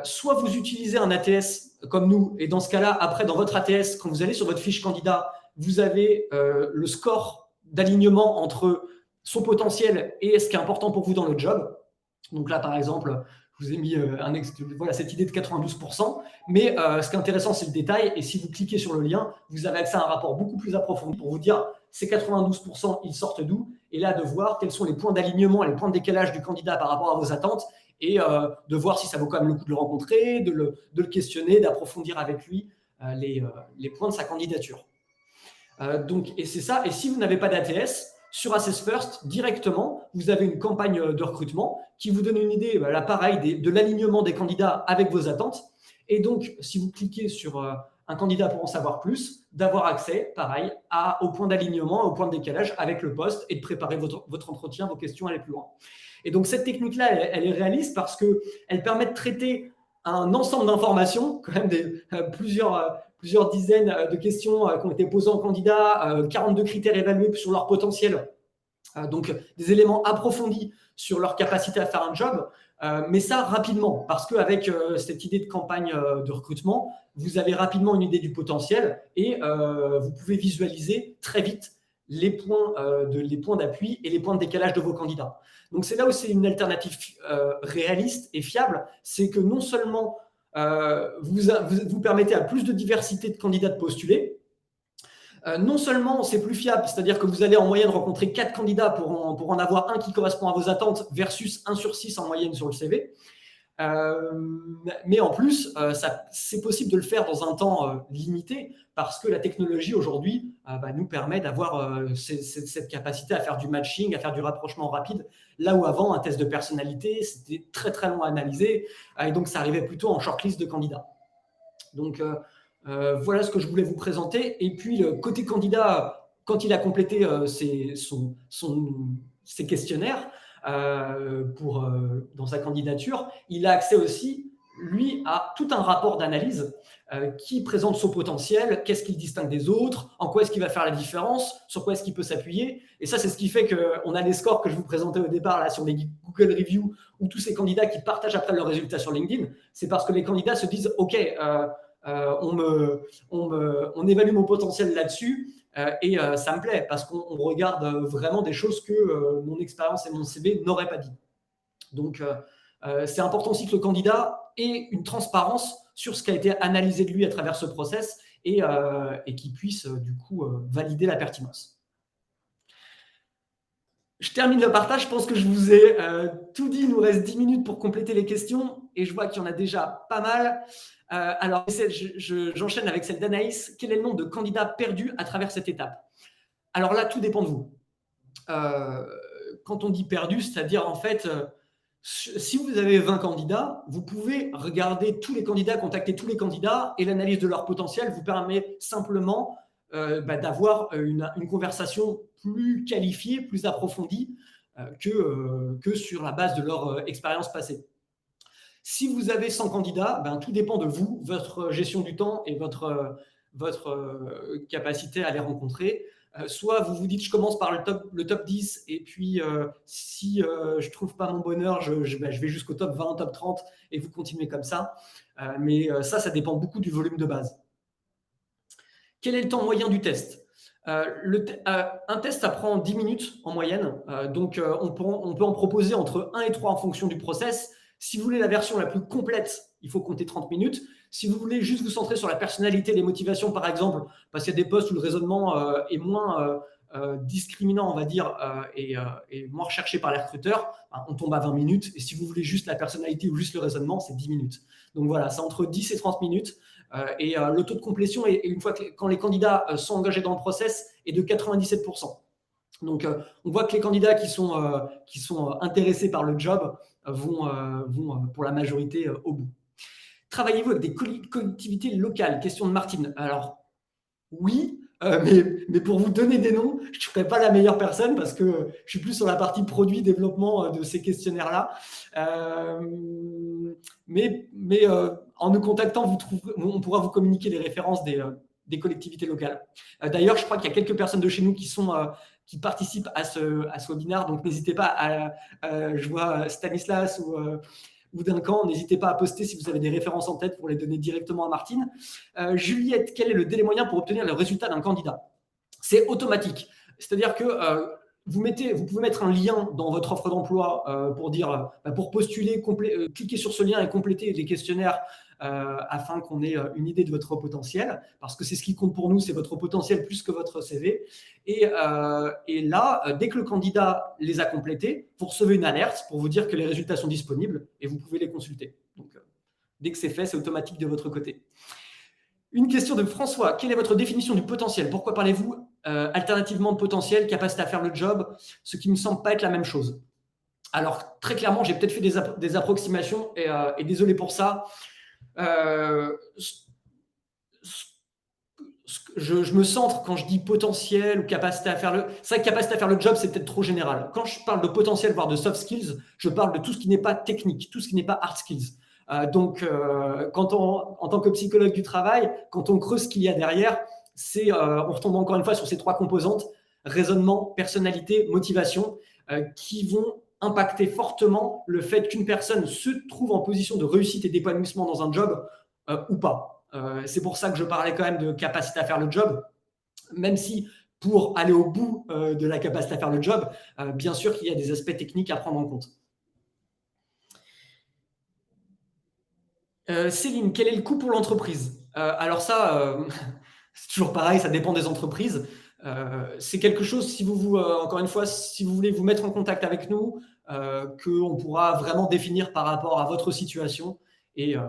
Soit vous utilisez un ATS comme nous, et dans ce cas-là, après, dans votre ATS, quand vous allez sur votre fiche candidat, vous avez le score d'alignement entre son potentiel et ce qui est important pour vous dans le job. Donc là, par exemple, je vous ai mis cette idée de 92%. Mais ce qui est intéressant, c'est le détail. Et si vous cliquez sur le lien, vous avez accès à un rapport beaucoup plus approfondi pour vous dire ces 92%, ils sortent d'où. Et là, de voir quels sont les points d'alignement et les points de décalage du candidat par rapport à vos attentes et de voir si ça vaut quand même le coup de le rencontrer, de le questionner, d'approfondir avec lui les points de sa candidature. Et c'est ça. Et si vous n'avez pas d'ATS, sur Assess First, directement, vous avez une campagne de recrutement qui vous donne une idée, là pareil, de l'alignement des candidats avec vos attentes. Et donc, si vous cliquez sur un candidat pour en savoir plus, d'avoir accès, pareil, au point d'alignement, au point de décalage avec le poste et de préparer votre entretien, vos questions, aller plus loin. Et donc, cette technique-là, elle est réaliste parce qu'elle permet de traiter un ensemble d'informations, quand même plusieurs dizaines de questions qui ont été posées aux candidats, 42 critères évalués sur leur potentiel, donc des éléments approfondis sur leur capacité à faire un job, mais ça rapidement, parce qu'avec cette idée de campagne de recrutement, vous avez rapidement une idée du potentiel et vous pouvez visualiser très vite les points d'appui et les points de décalage de vos candidats. Donc c'est là où c'est une alternative réaliste et fiable, c'est que non seulement vous permettez à plus de diversité de candidats de postuler, non seulement c'est plus fiable, c'est-à-dire que vous allez en moyenne rencontrer 4 candidats pour en avoir un qui correspond à vos attentes versus 1 sur 6 en moyenne sur le CV, Mais en plus, c'est possible de le faire dans un temps limité parce que la technologie aujourd'hui nous permet d'avoir cette capacité à faire du matching, à faire du rapprochement rapide, là où avant, un test de personnalité, c'était très très long à analyser et donc ça arrivait plutôt en shortlist de candidats. Donc voilà ce que je voulais vous présenter. Et puis, le côté candidat, quand il a complété ses questionnaires dans sa candidature, il a accès aussi, lui, à tout un rapport d'analyse qui présente son potentiel, qu'est-ce qu'il distingue des autres, en quoi est-ce qu'il va faire la différence, sur quoi est-ce qu'il peut s'appuyer. Et ça, c'est ce qui fait qu'on a les scores que je vous présentais au départ là, sur les Google Reviews ou tous ces candidats qui partagent après leurs résultats sur LinkedIn. C'est parce que les candidats se disent « Ok, on évalue mon potentiel là-dessus et ça me plaît parce qu'on regarde vraiment des choses que mon expérience et mon CV n'auraient pas dit. » Donc, c'est important aussi que le candidat ait une transparence sur ce qui a été analysé de lui à travers ce process et qu'il puisse du coup valider la pertinence. Je termine le partage, je pense que je vous ai tout dit, il nous reste 10 minutes pour compléter les questions et je vois qu'il y en a déjà pas mal. Alors, j'enchaîne avec celle d'Anaïs. Quel est le nombre de candidats perdus à travers cette étape? Alors là, tout dépend de vous. Quand on dit perdu, c'est-à-dire en fait, si vous avez 20 candidats, vous pouvez regarder tous les candidats, contacter tous les candidats et l'analyse de leur potentiel vous permet simplement d'avoir une conversation plus qualifiée, plus approfondie que sur la base de leur expérience passée. Si vous avez 100 candidats, tout dépend de vous, votre gestion du temps et votre capacité à les rencontrer. Soit vous vous dites, je commence par le top 10 et puis si je ne trouve pas mon bonheur, je vais jusqu'au top 20, top 30 et vous continuez comme ça. Mais ça dépend beaucoup du volume de base. Quel est le temps moyen du test? Un test, ça prend 10 minutes en moyenne. Donc, on peut en proposer entre 1 et 3 en fonction du process. Si vous voulez la version la plus complète, il faut compter 30 minutes. Si vous voulez juste vous centrer sur la personnalité, les motivations, par exemple, parce qu'il y a des postes où le raisonnement est moins discriminant, on va dire, et moins recherché par les recruteurs, on tombe à 20 minutes. Et si vous voulez juste la personnalité ou juste le raisonnement, c'est 10 minutes. Donc voilà, c'est entre 10 et 30 minutes. Et le taux de complétion, quand les candidats sont engagés dans le process, est de 97%. Donc, on voit que les candidats qui sont intéressés par le job vont pour la majorité au bout. Travaillez-vous avec des collectivités locales? Question de Martine. Alors, oui, mais pour vous donner des noms, je ne serai pas la meilleure personne parce que je suis plus sur la partie produit, développement de ces questionnaires-là. Mais en nous contactant, on pourra vous communiquer les références des collectivités locales. D'ailleurs, je crois qu'il y a quelques personnes de chez nous qui participent à ce webinaire, donc n'hésitez pas je vois Stanislas ou Duncan, n'hésitez pas à poster si vous avez des références en tête pour les donner directement à Martine. Juliette, quel est le délai moyen pour obtenir le résultat d'un candidat? C'est automatique. C'est-à-dire que vous pouvez mettre un lien dans votre offre d'emploi pour postuler, cliquer sur ce lien et compléter les questionnaires afin qu'on ait une idée de votre potentiel, parce que c'est ce qui compte pour nous, c'est votre potentiel plus que votre CV. Et là, dès que le candidat les a complétés, vous recevez une alerte pour vous dire que les résultats sont disponibles et vous pouvez les consulter. Donc, dès que c'est fait, c'est automatique de votre côté. Une question de François. Quelle est votre définition du potentiel? Pourquoi parlez-vous alternativement de potentiel, capacité à faire le job, ce qui ne me semble pas être la même chose? Alors, très clairement, j'ai peut-être fait des approximations et désolé pour ça. Je me centre quand je dis potentiel ou capacité à faire le... C'est vrai que capacité à faire le job, c'est peut-être trop général. Quand je parle de potentiel, voire de soft skills, je parle de tout ce qui n'est pas technique, tout ce qui n'est pas hard skills. Donc, en tant que psychologue du travail, quand on creuse ce qu'il y a derrière, on retombe encore une fois sur ces 3 composantes, raisonnement, personnalité, motivation, qui vont impacter fortement le fait qu'une personne se trouve en position de réussite et d'épanouissement dans un job ou pas. C'est pour ça que je parlais quand même de capacité à faire le job, même si pour aller au bout de la capacité à faire le job, bien sûr qu'il y a des aspects techniques à prendre en compte. Céline, quel est le coût pour l'entreprise? Alors ça, c'est toujours pareil, ça dépend des entreprises. C'est quelque chose, si encore une fois, si vous voulez vous mettre en contact avec nous, qu'on pourra vraiment définir par rapport à votre situation. Et, euh,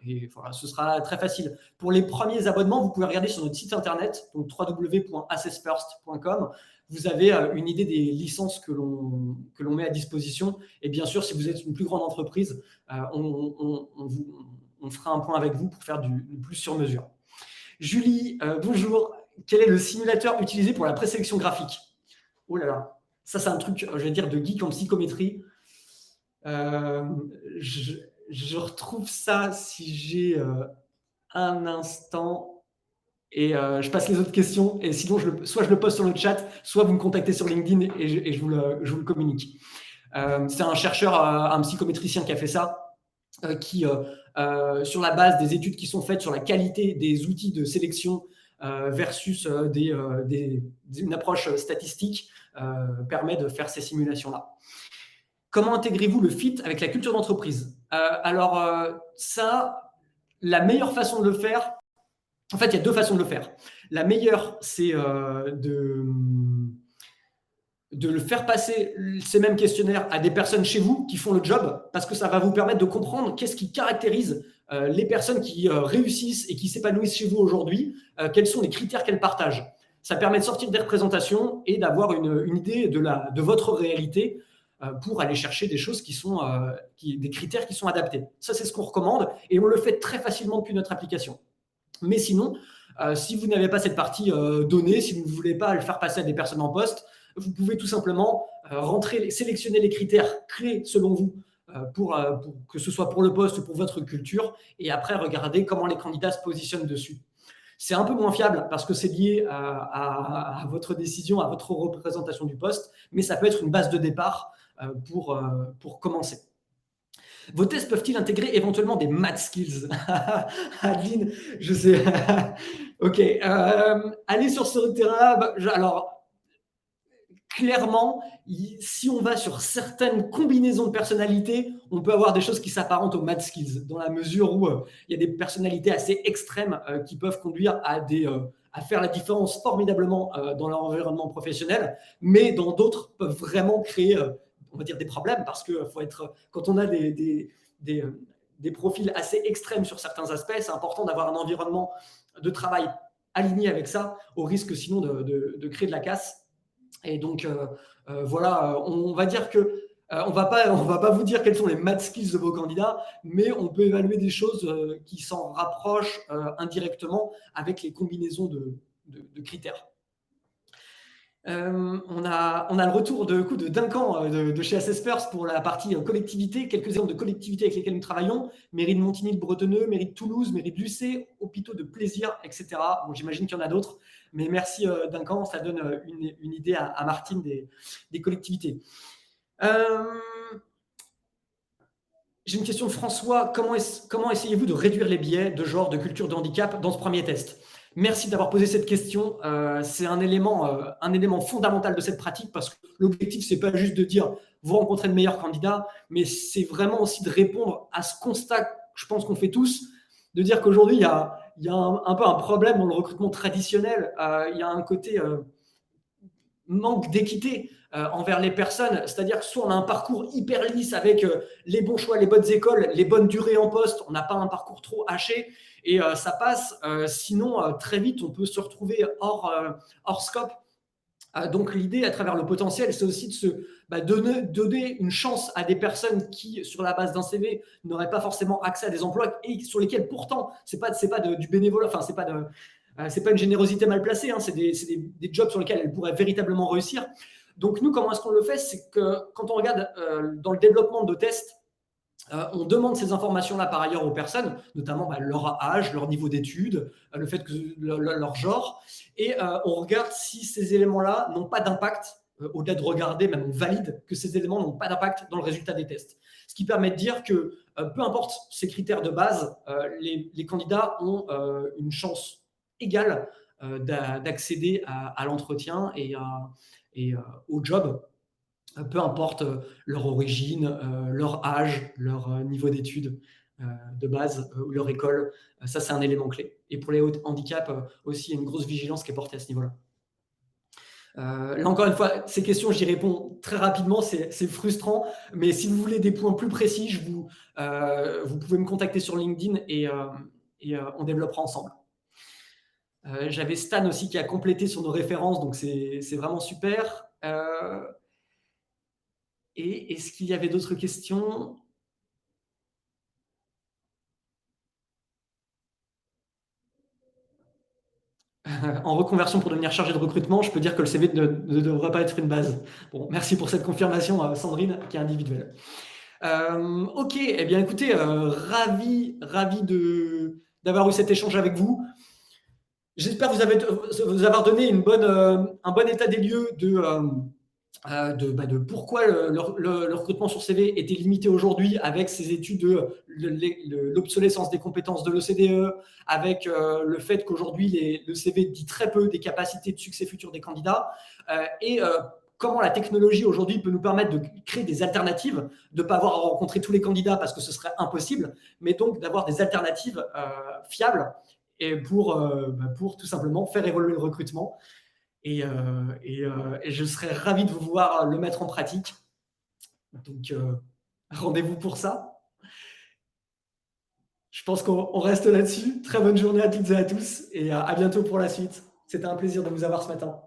et voilà, ce sera très facile. Pour les premiers abonnements, vous pouvez regarder sur notre site internet, donc www.assessfirst.com. Vous avez une idée des licences que l'on met à disposition. Et bien sûr, si vous êtes une plus grande entreprise, on fera un point avec vous pour faire du plus sur mesure. Julie, bonjour. Quel est le simulateur utilisé pour la présélection graphique? Oh là là, ça c'est un truc, je vais dire, de geek en psychométrie. Je retrouve ça si j'ai un instant et je passe les autres questions. Et sinon, soit je le poste sur le chat, soit vous me contactez sur LinkedIn et je vous le communique. C'est un chercheur, un psychométricien qui a fait ça, qui, sur la base des études qui sont faites sur la qualité des outils de sélection versus une approche statistique, permet de faire ces simulations-là. Comment intégrez-vous le fit avec la culture d'entreprise? Ça, la meilleure façon de le faire, en fait, il y a deux façons de le faire. La meilleure, c'est de le faire passer ces mêmes questionnaires à des personnes chez vous qui font le job, parce que ça va vous permettre de comprendre qu'est-ce qui caractérise les personnes qui réussissent et qui s'épanouissent chez vous aujourd'hui, quels sont les critères qu'elles partagent. Ça permet de sortir des représentations et d'avoir une idée de votre réalité pour aller chercher des choses des critères qui sont adaptés. Ça, c'est ce qu'on recommande et on le fait très facilement depuis notre application. Mais sinon, si vous n'avez pas cette partie donnée, si vous ne voulez pas le faire passer à des personnes en poste, vous pouvez tout simplement sélectionner les critères clés selon vous pour que ce soit pour le poste ou pour votre culture, et après regarder comment les candidats se positionnent dessus. C'est un peu moins fiable parce que c'est lié à votre décision, à votre représentation du poste, mais ça peut être une base de départ pour commencer. Vos tests peuvent-ils intégrer éventuellement des math skills? Adeline, je sais. Ok. Aller sur ce terrain, alors, clairement, si on va sur certaines combinaisons de personnalités, on peut avoir des choses qui s'apparentent aux math skills, dans la mesure où il y a des personnalités assez extrêmes qui peuvent conduire à faire la différence formidablement dans leur environnement professionnel, mais dans d'autres peuvent vraiment créer on va dire des problèmes, parce que quand on a des profils assez extrêmes sur certains aspects, c'est important d'avoir un environnement de travail aligné avec ça, au risque sinon de créer de la casse. Et donc, voilà, on va dire que on va pas vous dire quels sont les math skills de vos candidats, mais on peut évaluer des choses qui s'en rapprochent indirectement avec les combinaisons de critères. On a le retour de Duncan de chez Assessfirst pour la partie collectivité, quelques exemples de collectivités avec lesquelles nous travaillons: mairie de Montigny-le-Bretonneux, mairie de Toulouse, mairie de Lucé, hôpitaux de plaisir, etc. Bon, j'imagine qu'il y en a d'autres, mais merci Duncan, ça donne une idée à Martine des collectivités. J'ai une question de François: comment essayez-vous de réduire les biais de genre, de culture, de handicap dans ce premier test? Merci d'avoir posé cette question. C'est un élément fondamental de cette pratique, parce que l'objectif, c'est pas juste de dire vous rencontrez le meilleur candidat, mais c'est vraiment aussi de répondre à ce constat, je pense qu'on fait tous, de dire qu'aujourd'hui, il y a un peu un problème dans le recrutement traditionnel. Il y a un côté manque d'équité envers les personnes, c'est-à-dire que soit on a un parcours hyper lisse avec les bons choix, les bonnes écoles, les bonnes durées en poste, on n'a pas un parcours trop haché et ça passe. Sinon, très vite, on peut se retrouver hors scope. Donc l'idée à travers le potentiel, c'est aussi de donner une chance à des personnes qui, sur la base d'un CV, n'auraient pas forcément accès à des emplois et sur lesquels pourtant c'est pas du bénévolat, enfin c'est pas une générosité mal placée, hein, c'est des jobs sur lesquels elles pourraient véritablement réussir. Donc nous, comment est-ce qu'on le fait? C'est que quand on regarde dans le développement de tests, on demande ces informations-là par ailleurs aux personnes, notamment leur âge, leur niveau d'études, le fait que leur genre, et on regarde si ces éléments-là n'ont pas d'impact, au-delà de regarder, même on valide que ces éléments n'ont pas d'impact dans le résultat des tests. Ce qui permet de dire que peu importe ces critères de base, les candidats ont une chance égale d'accéder à l'entretien et au job, peu importe leur origine, leur âge, leur niveau d'études de base ou leur école. Ça, c'est un élément clé. Et pour les handicaps aussi, il y a une grosse vigilance qui est portée à ce niveau-là. Là encore une fois, ces questions, j'y réponds très rapidement, c'est frustrant, mais si vous voulez des points plus précis, vous pouvez me contacter sur LinkedIn et on développera ensemble. J'avais Stan aussi qui a complété sur nos références, donc c'est vraiment super. Et est-ce qu'il y avait d'autres questions? En reconversion pour devenir chargé de recrutement, je peux dire que le CV ne devrait pas être une base. Bon, merci pour cette confirmation, Sandrine, qui est individuelle. Ok, eh bien écoutez, ravi d'avoir eu cet échange avec vous. J'espère vous avoir donné un bon état des lieux de pourquoi le recrutement sur CV était limité aujourd'hui avec ces études l'obsolescence des compétences de l'OCDE, avec le fait qu'aujourd'hui le CV dit très peu des capacités de succès futurs des candidats, et comment la technologie aujourd'hui peut nous permettre de créer des alternatives, de ne pas avoir à rencontrer tous les candidats parce que ce serait impossible, mais donc d'avoir des alternatives fiables et pour tout simplement faire évoluer le recrutement. Et je serais ravi de vous voir le mettre en pratique. Donc, rendez-vous pour ça. Je pense qu'on reste là-dessus. Très bonne journée à toutes et à tous et à bientôt pour la suite. C'était un plaisir de vous avoir ce matin.